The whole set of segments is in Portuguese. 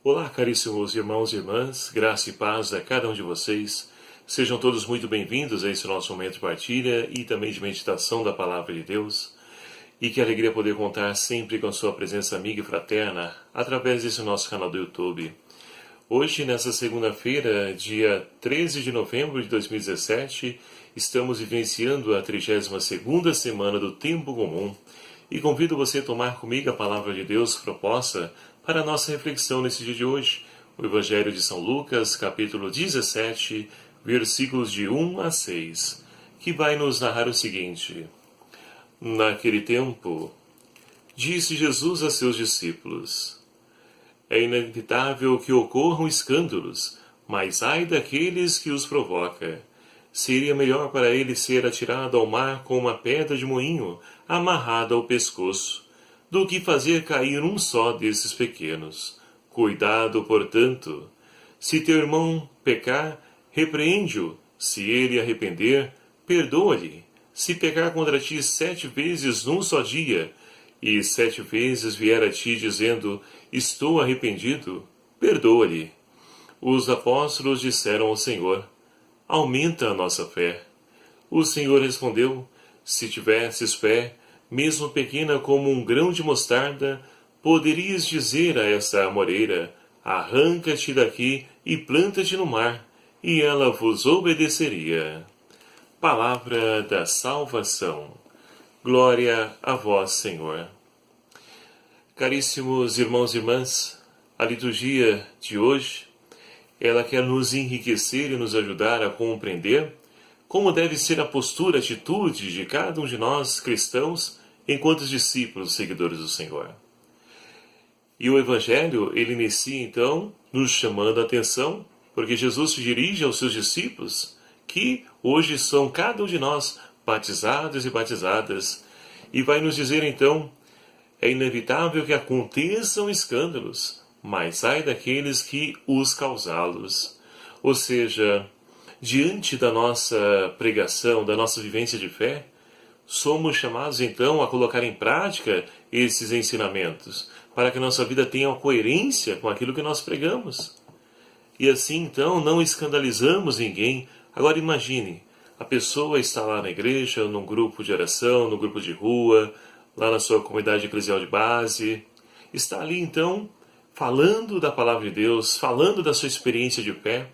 Olá, caríssimos irmãos e irmãs, graça e paz a cada um de vocês. Sejam todos muito bem-vindos a esse nosso momento de partilha e também de meditação da Palavra de Deus. E que alegria poder contar sempre com a sua presença amiga e fraterna através desse nosso canal do YouTube. Hoje, nessa segunda-feira, dia 13 de novembro de 2017, estamos vivenciando a 32ª semana do Tempo Comum e convido você a tomar comigo a Palavra de Deus proposta para a nossa reflexão nesse dia de hoje, o Evangelho de São Lucas, capítulo 17, versículos de 1 a 6, que vai nos narrar o seguinte: Naquele tempo, disse Jesus a seus discípulos: É inevitável que ocorram escândalos, mas ai daqueles que os provoca. Seria melhor para ele ser atirado ao mar com uma pedra de moinho amarrada ao pescoço, do que fazer cair um só desses pequenos. Cuidado, portanto. Se teu irmão pecar, repreende-o. Se ele arrepender, perdoa-lhe. Se pecar contra ti 7 vezes num só dia, e 7 vezes vier a ti dizendo, estou arrependido, perdoa-lhe. Os apóstolos disseram ao Senhor, aumenta a nossa fé. O Senhor respondeu, se tivesses fé, mesmo pequena como um grão de mostarda, poderias dizer a essa amoreira, arranca-te daqui e planta-te no mar, e ela vos obedeceria. Palavra da salvação. Glória a vós, Senhor. Caríssimos irmãos e irmãs, a liturgia de hoje, ela quer nos enriquecer e nos ajudar a compreender como deve ser a postura, a atitude de cada um de nós cristãos enquanto discípulos, seguidores do Senhor. E o Evangelho, ele inicia então nos chamando a atenção, porque Jesus se dirige aos seus discípulos, que hoje são cada um de nós batizados e batizadas, e vai nos dizer então, é inevitável que aconteçam escândalos, mas ai daqueles que os causá-los. Ou seja, diante da nossa pregação, da nossa vivência de fé, somos chamados então a colocar em prática esses ensinamentos, para que a nossa vida tenha uma coerência com aquilo que nós pregamos. E assim então não escandalizamos ninguém. Agora imagine, a pessoa está lá na igreja, num grupo de oração, no grupo de rua, lá na sua comunidade eclesial de base, está ali então falando da palavra de Deus, falando da sua experiência de fé,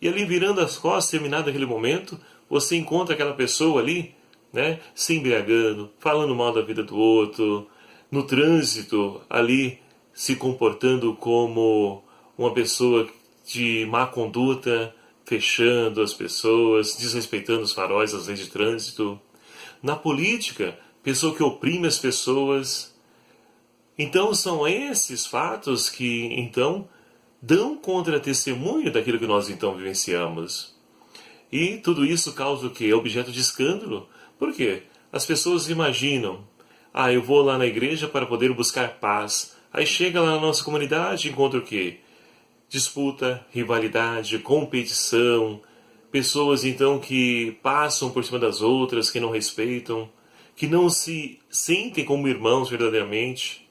e ali virando as costas, terminado aquele momento, você encontra aquela pessoa ali, se embriagando, falando mal da vida do outro, no trânsito, ali se comportando como uma pessoa de má conduta, fechando as pessoas, desrespeitando os faróis, as leis de trânsito. Na política, pessoa que oprime as pessoas. Então são esses fatos que então dão contra-testemunho daquilo que nós então vivenciamos. E tudo isso causa o quê? Objeto de escândalo. Por quê? As pessoas imaginam, eu vou lá na igreja para poder buscar paz. Aí chega lá na nossa comunidade e encontra o quê? Disputa, rivalidade, competição, pessoas então que passam por cima das outras, que não respeitam, que não se sentem como irmãos verdadeiramente.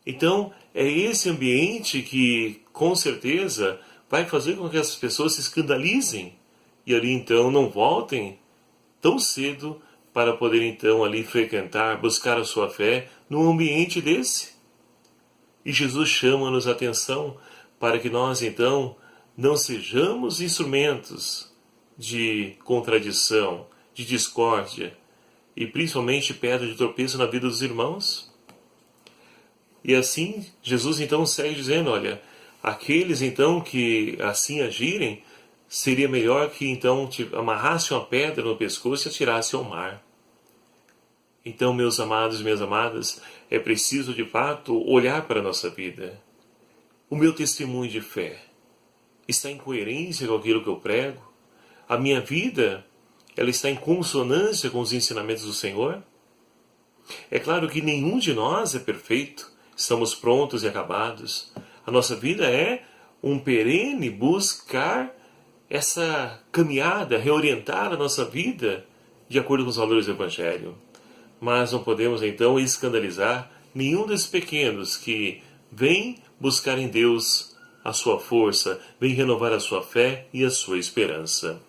Então, é esse ambiente que, com certeza, vai fazer com que as pessoas se escandalizem e ali então não voltem tão cedo para poder então ali frequentar, buscar a sua fé num ambiente desse. E Jesus chama-nos a atenção para que nós então não sejamos instrumentos de contradição, de discórdia e principalmente pedra de tropeço na vida dos irmãos. E assim, Jesus então segue dizendo, olha, aqueles então que assim agirem, seria melhor que então amarrassem uma pedra no pescoço e atirassem ao mar. Então, meus amados e minhas amadas, é preciso de fato olhar para a nossa vida. O meu testemunho de fé está em coerência com aquilo que eu prego? A minha vida, ela está em consonância com os ensinamentos do Senhor? É claro que nenhum de nós é perfeito. Estamos prontos e acabados. A nossa vida é um perene buscar essa caminhada, reorientar a nossa vida de acordo com os valores do Evangelho. Mas não podemos então escandalizar nenhum desses pequenos que vêm buscar em Deus a sua força, vem renovar a sua fé e a sua esperança.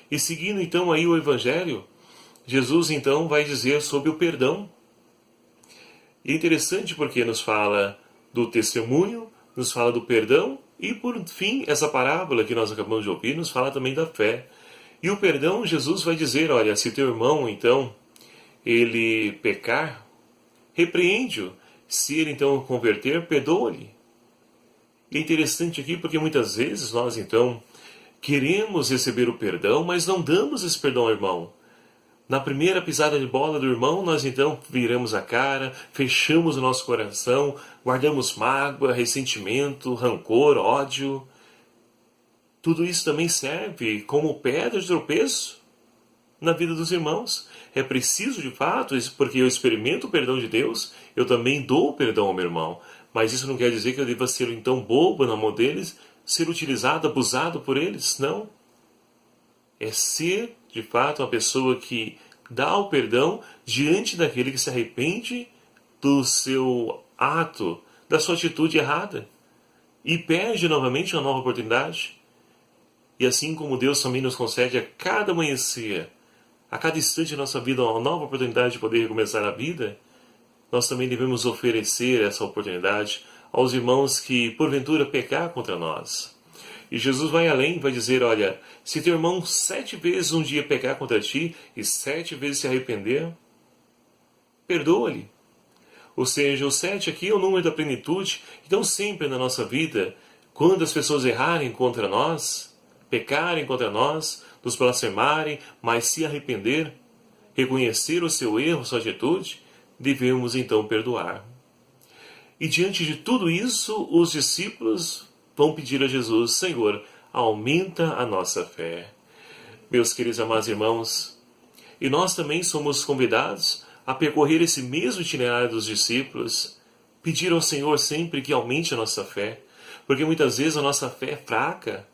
E seguindo então aí o Evangelho, Jesus então vai dizer sobre o perdão. E é interessante porque nos fala do testemunho, nos fala do perdão e por fim essa parábola que nós acabamos de ouvir nos fala também da fé. E o perdão, Jesus vai dizer, olha, se teu irmão então ele pecar, repreende-o. Se ele então converter, perdoa-lhe. E é interessante aqui porque muitas vezes nós então queremos receber o perdão, mas não damos esse perdão ao irmão. Na primeira pisada de bola do irmão, nós então viramos a cara, fechamos o nosso coração, guardamos mágoa, ressentimento, rancor, ódio. Tudo isso também serve como pedra de tropeço na vida dos irmãos. É preciso de fato, porque eu experimento o perdão de Deus, eu também dou o perdão ao meu irmão. Mas isso não quer dizer que eu deva ser então bobo na mão deles, ser utilizado, abusado por eles. Não. É ser, de fato, uma pessoa que dá o perdão diante daquele que se arrepende do seu ato, da sua atitude errada. E perde novamente uma nova oportunidade. E assim como Deus também nos concede a cada amanhecer, a cada instante da nossa vida, uma nova oportunidade de poder recomeçar a vida, nós também devemos oferecer essa oportunidade aos irmãos que, porventura, pecar contra nós. E Jesus vai além, vai dizer, olha, se teu irmão 7 vezes um dia pecar contra ti e 7 vezes se arrepender, perdoa-lhe. Ou seja, o 7 aqui é o número da plenitude. Então sempre na nossa vida, quando as pessoas errarem contra nós, pecarem contra nós, nos blasfemarem, mas se arrepender, reconhecer o seu erro, sua atitude, devemos então perdoar. E diante de tudo isso, os discípulos vão pedir a Jesus, Senhor, aumenta a nossa fé. Meus queridos amados irmãos, e nós também somos convidados a percorrer esse mesmo itinerário dos discípulos, pedir ao Senhor sempre que aumente a nossa fé, porque muitas vezes a nossa fé é fraca,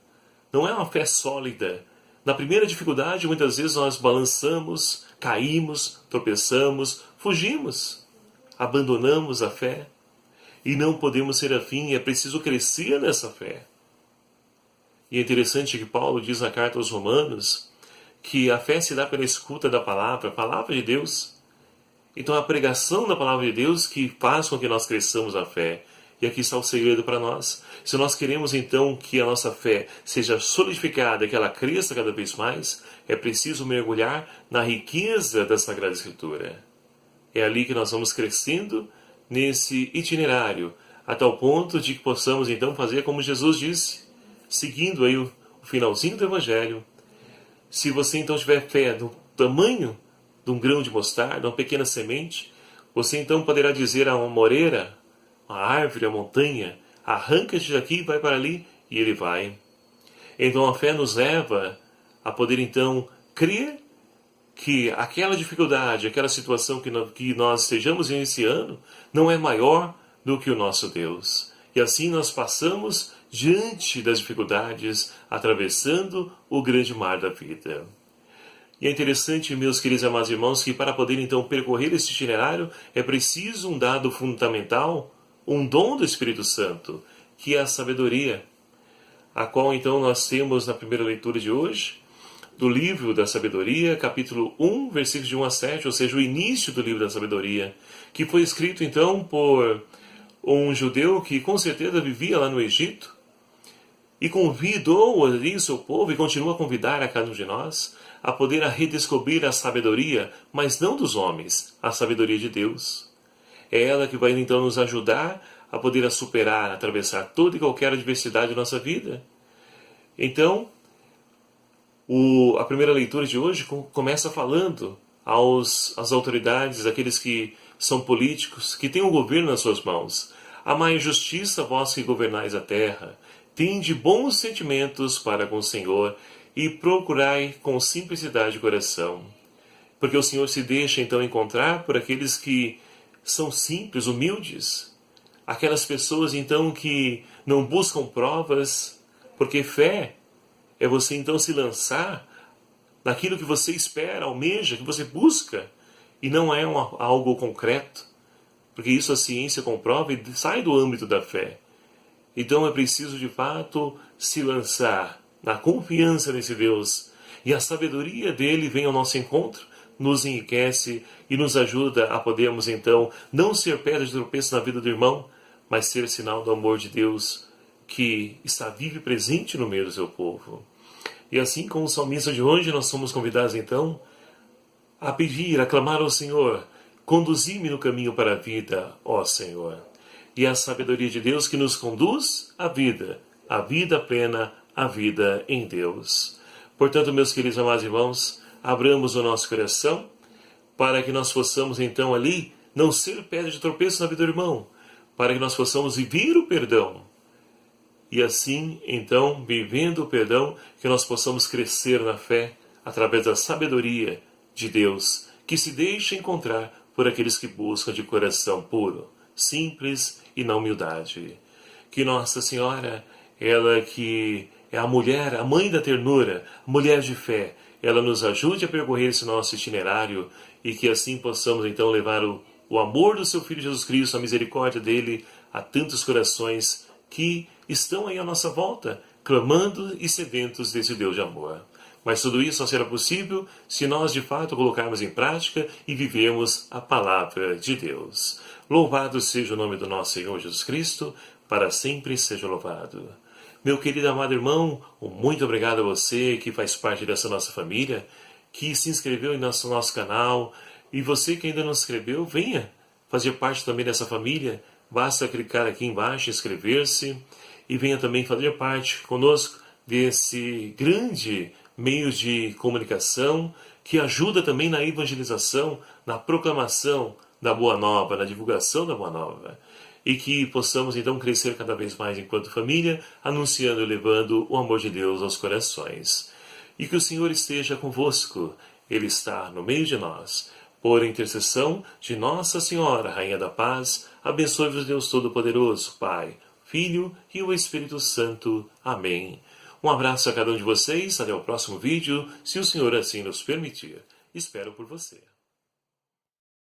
não é uma fé sólida. Na primeira dificuldade, muitas vezes nós balançamos, caímos, tropeçamos, fugimos, abandonamos a fé. E não podemos ser afim, é preciso crescer nessa fé. E é interessante que Paulo diz na carta aos Romanos que a fé se dá pela escuta da palavra, a palavra de Deus. Então a pregação da palavra de Deus que faz com que nós cresçamos a fé. E aqui está o segredo para nós. Se nós queremos então que a nossa fé seja solidificada, que ela cresça cada vez mais, é preciso mergulhar na riqueza da Sagrada Escritura. É ali que nós vamos crescendo nesse itinerário, a tal ponto de que possamos então fazer como Jesus disse, seguindo aí o finalzinho do Evangelho. Se você então tiver fé do tamanho de um grão de mostarda, uma pequena semente, você então poderá dizer a uma moreira, a árvore, a montanha, arranca-te daqui e vai para ali, e ele vai. Então a fé nos leva a poder então crer que aquela dificuldade, aquela situação que nós estejamos iniciando, não é maior do que o nosso Deus. E assim nós passamos diante das dificuldades, atravessando o grande mar da vida. E é interessante, meus queridos e amados irmãos, que para poder então percorrer esse itinerário, é preciso um dado fundamental, um dom do Espírito Santo, que é a sabedoria, a qual então nós temos na primeira leitura de hoje, do livro da sabedoria, capítulo 1, versículos de 1 a 7, ou seja, o início do livro da sabedoria, que foi escrito então por um judeu que com certeza vivia lá no Egito, e convidou ali o seu povo, e continua a convidar a cada um de nós, a poder redescobrir a sabedoria, mas não dos homens, a sabedoria de Deus. É ela que vai então nos ajudar a poder superar, atravessar toda e qualquer adversidade da nossa vida. Então, a primeira leitura de hoje começa falando às autoridades, aqueles que são políticos, que têm o governo nas suas mãos. Amai justiça, vós que governais a terra. Tende bons sentimentos para com o Senhor e procurai com simplicidade de coração. Porque o Senhor se deixa então encontrar por aqueles que são simples, humildes. Aquelas pessoas então que não buscam provas, porque fé é você então se lançar naquilo que você espera, almeja, que você busca, e não é algo concreto, porque isso a ciência comprova e sai do âmbito da fé. Então é preciso de fato se lançar na confiança nesse Deus. E a sabedoria dele vem ao nosso encontro, nos enriquece e nos ajuda a podermos então não ser pedra de tropeço na vida do irmão, mas ser sinal do amor de Deus que está vivo e presente no meio do seu povo. E assim como o salmista de hoje, nós somos convidados então a pedir, a clamar ao Senhor: conduzi-me no caminho para a vida, ó Senhor. E a sabedoria de Deus que nos conduz à vida plena, a vida em Deus. Portanto, meus queridos amados irmãos, abramos o nosso coração para que nós possamos então ali não ser pedra de tropeço na vida do irmão, para que nós possamos viver o perdão. E assim, então, vivendo o perdão, que nós possamos crescer na fé através da sabedoria de Deus, que se deixa encontrar por aqueles que buscam de coração puro, simples e na humildade. Que Nossa Senhora, ela que é a mulher, a mãe da ternura, a mulher de fé, ela nos ajude a percorrer esse nosso itinerário e que assim possamos então levar o amor do seu Filho Jesus Cristo, a misericórdia dele a tantos corações que estão aí à nossa volta, clamando e sedentos desse Deus de amor. Mas tudo isso só será possível se nós de fato colocarmos em prática e vivermos a palavra de Deus. Louvado seja o nome do nosso Senhor Jesus Cristo, para sempre seja louvado. Meu querido amado irmão, muito obrigado a você que faz parte dessa nossa família, que se inscreveu em nosso canal, e você que ainda não se inscreveu, venha fazer parte também dessa família. Basta clicar aqui embaixo, inscrever-se, e venha também fazer parte conosco desse grande meio de comunicação que ajuda também na evangelização, na proclamação da Boa Nova, na divulgação da Boa Nova. E que possamos então crescer cada vez mais enquanto família, anunciando e levando o amor de Deus aos corações. E que o Senhor esteja convosco, Ele está no meio de nós. Por intercessão de Nossa Senhora, Rainha da Paz, abençoe-vos Deus Todo-Poderoso, Pai, Filho e o Espírito Santo. Amém. Um abraço a cada um de vocês, até o próximo vídeo, se o Senhor assim nos permitir. Espero por você.